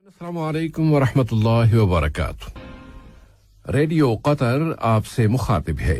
السلام علیکم ورحمۃ اللہ وبرکاتہ۔ ریڈیو قطر آپ سے مخاطب ہے۔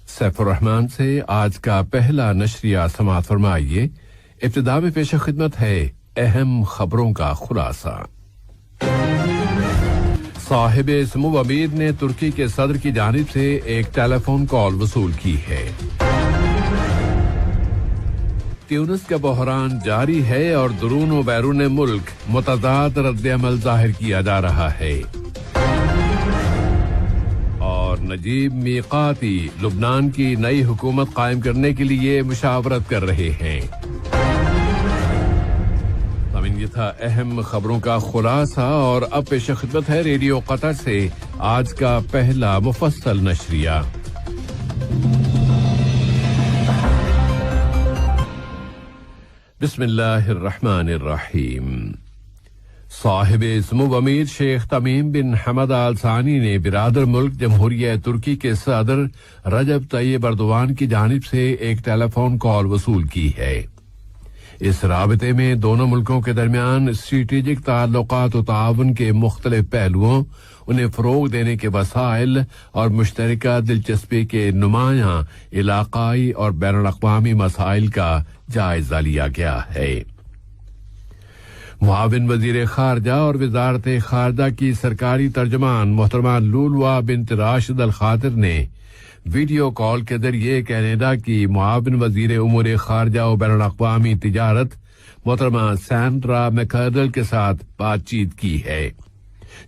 سیف الرحمان سے آج کا پہلا نشریہ سماعت فرمائیے۔ ابتدا میں پیش خدمت ہے اہم خبروں کا خلاصہ۔ صاحب سمو امیر نے ترکی کے صدر کی جانب سے ایک ٹیلی فون کال وصول کی ہے۔ تیونس کا بحران جاری ہے اور درون و بیرون ملک متضاد رد عمل ظاہر کیا جا رہا ہے۔ اور نجیب میقاتی لبنان کی نئی حکومت قائم کرنے کے لیے مشاورت کر رہے ہیں۔ یہ تھا اہم خبروں کا خلاصہ، اور اب پیش خدمت ہے ریڈیو قطر سے آج کا پہلا مفصل نشریہ۔ بسم اللہ الرحمن الرحیم۔ صاحب سمو امیر شیخ تمیم بن حمد آل ثانی نے برادر ملک جمہوریہ ترکی کے صدر رجب طیب ایردوان کی جانب سے ایک ٹیلی فون کال وصول کی ہے۔ اس رابطے میں دونوں ملکوں کے درمیان اسٹریٹجک تعلقات و تعاون کے مختلف پہلوؤں، انہیں فروغ دینے کے وسائل اور مشترکہ دلچسپی کے نمایاں علاقائی اور بین الاقوامی مسائل کا جائزہ لیا گیا ہے۔ معاون وزیر خارجہ اور وزارت خارجہ کی سرکاری ترجمان محترمہ لولوا بنت راشد الخاطر نے ویڈیو کال کے ذریعے کینیڈا کی معاون وزیر امور خارجہ و بین الاقوامی تجارت محترمہ سینڈرا میکرڈل کے ساتھ بات چیت کی ہے،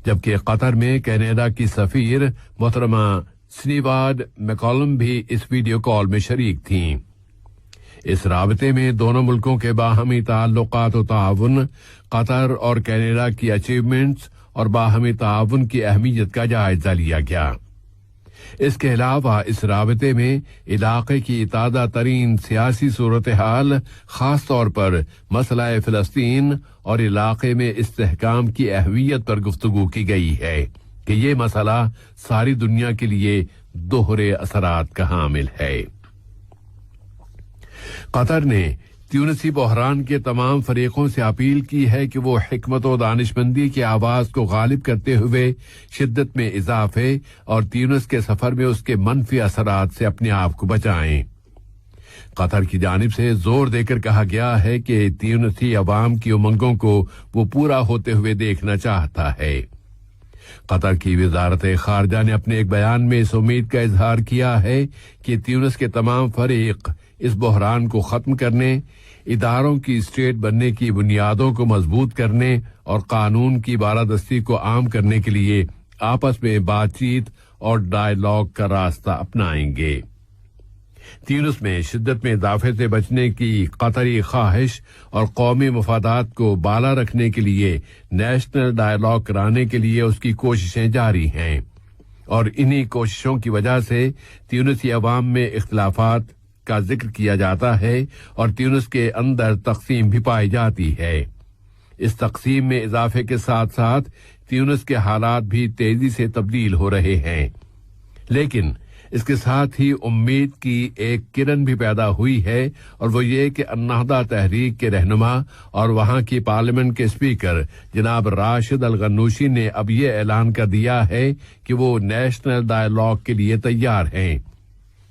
جبکہ قطر میں کینیڈا کی سفیر محترمہ سنیوارڈ میکولم بھی اس ویڈیو کال میں شریک تھیں۔ اس رابطے میں دونوں ملکوں کے باہمی تعلقات و تعاون، قطر اور کینیڈا کی اچیومنٹس اور باہمی تعاون کی اہمیت کا جائزہ لیا گیا۔ اس کے علاوہ اس رابطے میں علاقے کی تازہ ترین سیاسی صورتحال، خاص طور پر مسئلہ فلسطین اور علاقے میں استحکام کی اہمیت پر گفتگو کی گئی ہے کہ یہ مسئلہ ساری دنیا کے لیے دوہرے اثرات کا حامل ہے۔ قطر نے تیونسی بحران کے تمام فریقوں سے اپیل کی ہے کہ وہ حکمت و دانشمندی کی آواز کو غالب کرتے ہوئے شدت میں اضافے اور تیونس کے سفر میں اس کے منفی اثرات سے اپنے آپ کو بچائیں۔ قطر کی جانب سے زور دے کر کہا گیا ہے کہ تیونسی عوام کی امنگوں کو وہ پورا ہوتے ہوئے دیکھنا چاہتا ہے۔ قطر کی وزارت خارجہ نے اپنے ایک بیان میں اس امید کا اظہار کیا ہے کہ تیونس کے تمام فریق اس بحران کو ختم کرنے، اداروں کی اسٹیٹ بننے کی بنیادوں کو مضبوط کرنے اور قانون کی بالادستی کو عام کرنے کے لیے آپس میں بات چیت اور ڈائیلاگ کا راستہ اپنائیں گے۔ تیونس میں شدت میں اضافے سے بچنے کی قطری خواہش اور قومی مفادات کو بالا رکھنے کے لیے نیشنل ڈائیلاگ کرانے کے لیے اس کی کوششیں جاری ہیں، اور انہی کوششوں کی وجہ سے تیونسی عوام میں اختلافات کا ذکر کیا جاتا ہے اور تیونس کے اندر تقسیم بھی پائی جاتی ہے۔ اس تقسیم میں اضافے کے ساتھ ساتھ تیونس کے حالات بھی تیزی سے تبدیل ہو رہے ہیں، لیکن اس کے ساتھ ہی امید کی ایک کرن بھی پیدا ہوئی ہے، اور وہ یہ کہ النہضہ تحریک کے رہنما اور وہاں کی پارلیمنٹ کے اسپیکر جناب راشد الغنوشی نے اب یہ اعلان کر دیا ہے کہ وہ نیشنل ڈائیلاگ کے لیے تیار ہیں،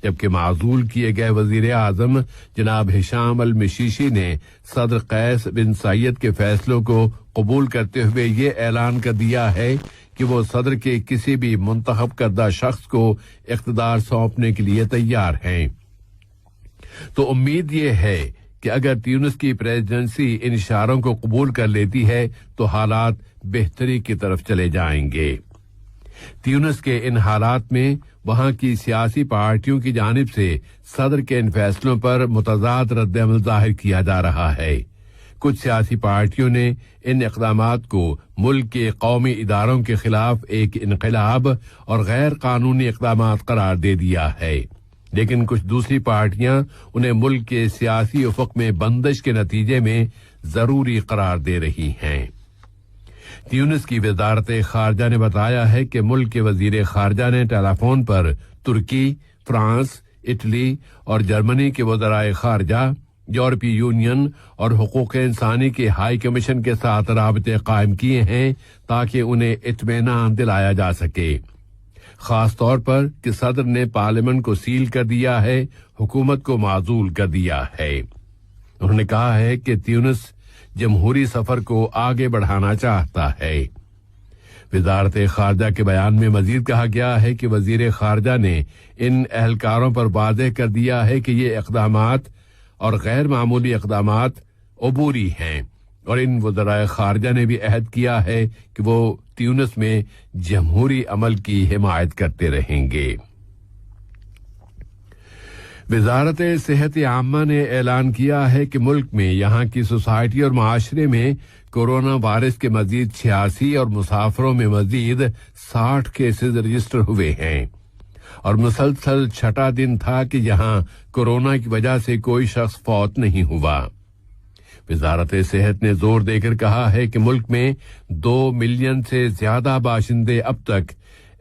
جبکہ معزول کیے گئے وزیر اعظم جناب ہشام المشیشی نے صدر قیس بن سعید کے فیصلوں کو قبول کرتے ہوئے یہ اعلان کر دیا ہے کہ وہ صدر کے کسی بھی منتخب کردہ شخص کو اقتدار سونپنے کے لیے تیار ہیں۔ تو امید یہ ہے کہ اگر تیونس کی پریزیڈنسی ان اشاروں کو قبول کر لیتی ہے تو حالات بہتری کی طرف چلے جائیں گے۔ تیونس کے ان حالات میں وہاں کی سیاسی پارٹیوں کی جانب سے صدر کے ان فیصلوں پر متضاد رد عمل ظاہر کیا جا رہا ہے۔ کچھ سیاسی پارٹیوں نے ان اقدامات کو ملک کے قومی اداروں کے خلاف ایک انقلاب اور غیر قانونی اقدامات قرار دے دیا ہے، لیکن کچھ دوسری پارٹیاں انہیں ملک کے سیاسی افق میں بندش کے نتیجے میں ضروری قرار دے رہی ہیں۔ تیونس کی وزارت خارجہ نے بتایا ہے کہ ملک کے وزیر خارجہ نے ٹیلی فون پر ترکی، فرانس، اٹلی اور جرمنی کے وزرائے خارجہ، یورپی یونین اور حقوق انسانی کے ہائی کمیشن کے ساتھ رابطے قائم کیے ہیں تاکہ انہیں اطمینان دلایا جا سکے، خاص طور پر کہ صدر نے پارلیمنٹ کو سیل کر دیا ہے، حکومت کو معزول کر دیا ہے۔ انہوں نے کہا ہے کہ تیونس جمہوری سفر کو آگے بڑھانا چاہتا ہے۔ وزارت خارجہ کے بیان میں مزید کہا گیا ہے کہ وزیر خارجہ نے ان اہلکاروں پر واضح کر دیا ہے کہ یہ اقدامات اور غیر معمولی اقدامات عبوری ہیں، اور ان وزرائے خارجہ نے بھی عہد کیا ہے کہ وہ تیونس میں جمہوری عمل کی حمایت کرتے رہیں گے۔ وزارت صحت عامہ نے اعلان کیا ہے کہ ملک میں یہاں کی سوسائٹی اور معاشرے میں کورونا وائرس کے مزید 86 اور مسافروں میں مزید 60 کیسز رجسٹر ہوئے ہیں، اور مسلسل چھٹا دن تھا کہ یہاں کورونا کی وجہ سے کوئی شخص فوت نہیں ہوا۔ وزارت صحت نے زور دے کر کہا ہے کہ ملک میں 2 ملین سے زیادہ باشندے اب تک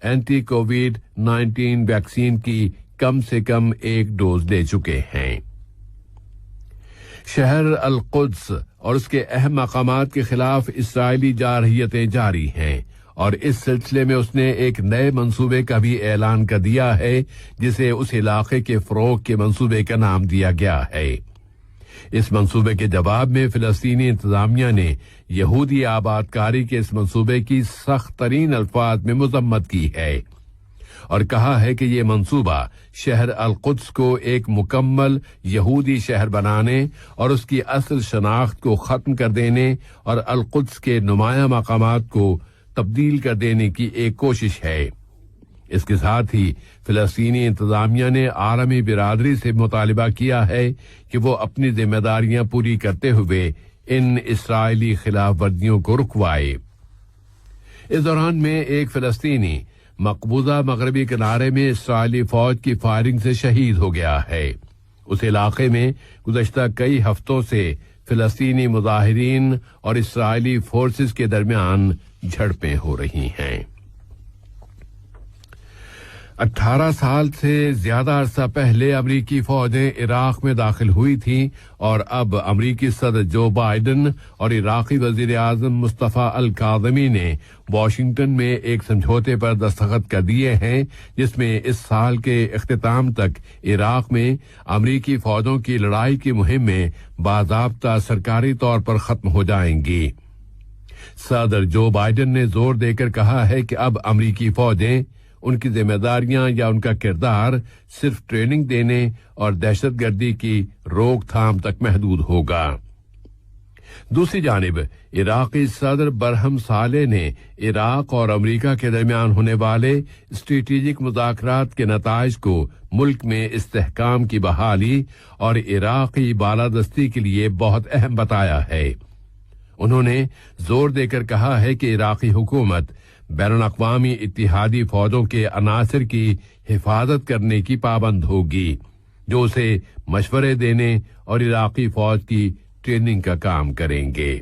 اینٹی کووڈ 19 ویکسین کی کم سے کم ایک ڈوز لے چکے ہیں۔ شہر القدس اور اس کے اہم مقامات کے خلاف اسرائیلی جارحیتیں جاری ہیں، اور اس سلسلے میں اس نے ایک نئے منصوبے کا بھی اعلان کر دیا ہے جسے اس علاقے کے فروغ کے منصوبے کا نام دیا گیا ہے۔ اس منصوبے کے جواب میں فلسطینی انتظامیہ نے یہودی آباد کاری کے اس منصوبے کی سخت ترین الفاظ میں مذمت کی ہے، اور کہا ہے کہ یہ منصوبہ شہر القدس کو ایک مکمل یہودی شہر بنانے اور اس کی اصل شناخت کو ختم کر دینے اور القدس کے نمایاں مقامات کو تبدیل کر دینے کی ایک کوشش ہے۔ اس کے ساتھ ہی فلسطینی انتظامیہ نے عالمی برادری سے مطالبہ کیا ہے کہ وہ اپنی ذمہ داریاں پوری کرتے ہوئے ان اسرائیلی خلاف ورزیوں کو رکوائے۔ اس دوران میں ایک فلسطینی مقبوضہ مغربی کنارے میں اسرائیلی فوج کی فائرنگ سے شہید ہو گیا ہے۔ اس علاقے میں گزشتہ کئی ہفتوں سے فلسطینی مظاہرین اور اسرائیلی فورسز کے درمیان جھڑپیں ہو رہی ہیں۔ 18 سال سے زیادہ عرصہ پہلے امریکی فوجیں عراق میں داخل ہوئی تھیں، اور اب امریکی صدر جو بائیڈن اور عراقی وزیر اعظم مصطفیٰ الکاظمی نے واشنگٹن میں ایک سمجھوتے پر دستخط کر دیے ہیں جس میں اس سال کے اختتام تک عراق میں امریکی فوجوں کی لڑائی کی مہمیں باضابطہ سرکاری طور پر ختم ہو جائیں گی۔ صدر جو بائیڈن نے زور دے کر کہا ہے کہ اب امریکی فوجیں ان کی ذمہ داریاں یا ان کا کردار صرف ٹریننگ دینے اور دہشت گردی کی روک تھام تک محدود ہوگا۔ دوسری جانب عراقی صدر برہم صالح نے عراق اور امریکہ کے درمیان ہونے والے اسٹریٹجک مذاکرات کے نتائج کو ملک میں استحکام کی بحالی اور عراقی بالادستی کے لیے بہت اہم بتایا ہے۔ انہوں نے زور دے کر کہا ہے کہ عراقی حکومت بین الاقوامی اتحادی فوجوں کے عناصر کی حفاظت کرنے کی پابند ہوگی، جو اسے مشورے دینے اور عراقی فوج کی ٹریننگ کا کام کریں گے۔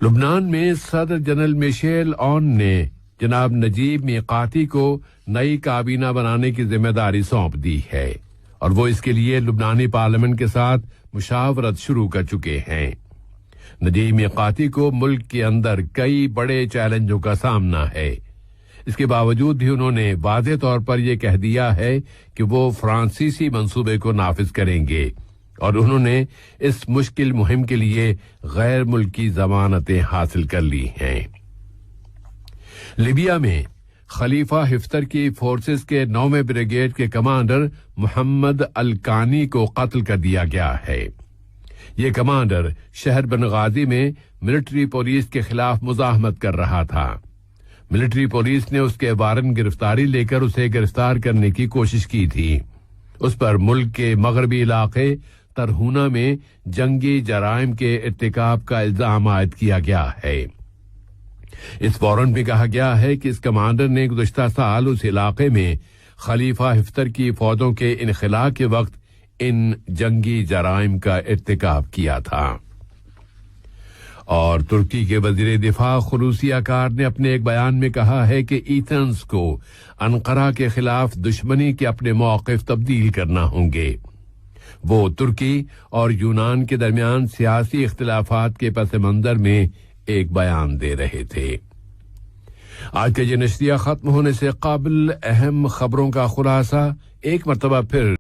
لبنان میں صدر جنرل میشیل عون نے جناب نجیب میقاتی کو نئی کابینہ بنانے کی ذمہ داری سونپ دی ہے، اور وہ اس کے لیے لبنانی پارلیمنٹ کے ساتھ مشاورت شروع کر چکے ہیں۔ نجیب میقاتی کو ملک کے اندر کئی بڑے چیلنجوں کا سامنا ہے، اس کے باوجود بھی انہوں نے واضح طور پر یہ کہہ دیا ہے کہ وہ فرانسیسی منصوبے کو نافذ کریں گے، اور انہوں نے اس مشکل مہم کے لیے غیر ملکی ضمانتیں حاصل کر لی ہیں۔ لیبیا میں خلیفہ حفتر کی فورسز کے 9ویں بریگیڈ کے کمانڈر محمد الکانی کو قتل کر دیا گیا ہے۔ یہ کمانڈر شہر بنغازی میں ملٹری پولیس کے خلاف مزاحمت کر رہا تھا۔ ملٹری پولیس نے اس کے وارنٹ گرفتاری لے کر اسے گرفتار کرنے کی کوشش کی تھی۔ اس پر ملک کے مغربی علاقے ترہونہ میں جنگی جرائم کے ارتکاب کا الزام عائد کیا گیا ہے۔ اس وارنٹ میں کہا گیا ہے کہ اس کمانڈر نے گزشتہ سال اس علاقے میں خلیفہ حفتر کی فوجوں کے انخلاء کے وقت ان جنگی جرائم کا ارتکاب کیا تھا۔ اور ترکی کے وزیر دفاع خلوصی اکار نے اپنے ایک بیان میں کہا ہے کہ ایتھنز کو انقرہ کے خلاف دشمنی کے اپنے موقف تبدیل کرنا ہوں گے۔ وہ ترکی اور یونان کے درمیان سیاسی اختلافات کے پس منظر میں ایک بیان دے رہے تھے۔ آج کا یہ نشریہ ختم ہونے سے قبل اہم خبروں کا خلاصہ ایک مرتبہ پھر